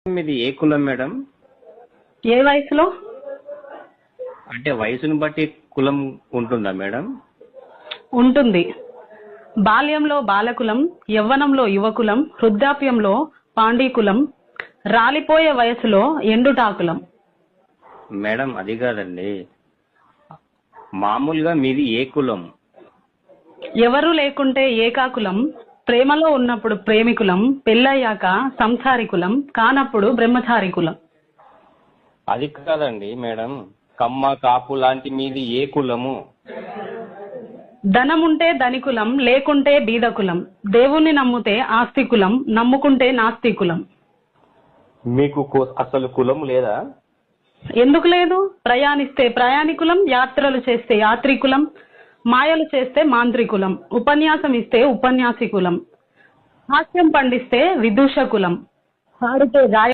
మీది ఏ కులం మేడం? ఏ వయసులో? అంటే వయసుని బట్టి కులం ఉంటుందా మేడం? ఉంటుంది. బాల్యంలో బాలకులం, యవ్వనంలో యువకులం, వృద్ధాప్యంలో పాండీకులం, రాలిపోయే వయసులో ఎండుటాకులం. మేడం అది కాదండి, మామూలుగా మీది ఏ కులం? ఎవరు లేకుంటే ఏకాకులం, ప్రేమలో ఉన్నప్పుడు ప్రేమికులం, పెళ్ళయ్యాక సంసారికులం, కానప్పుడు బ్రహ్మచారికులం. అది కాదండి మేడం, కమ్మ కాపు లాంటి మీది ఏ కులము? ధనముంటే ధనికులం, లేకుంటే బీదకులం, దేవుణ్ణి నమ్మితే ఆస్తికులం, నమ్ముకుంటే నాస్తికులం. మీకు అసలు కులం లేదా? ఎందుకు లేదు? ప్రయాణిస్తే ప్రయాణికులం, యాత్రలు చేస్తే యాత్రికులం, మాయలు చేస్తే మాంత్రికులం, ఉపన్యాసం ఇస్తే ఉపన్యాసికులం, హాస్యం పండిస్తే విదూషకులం, పాడితే గాయ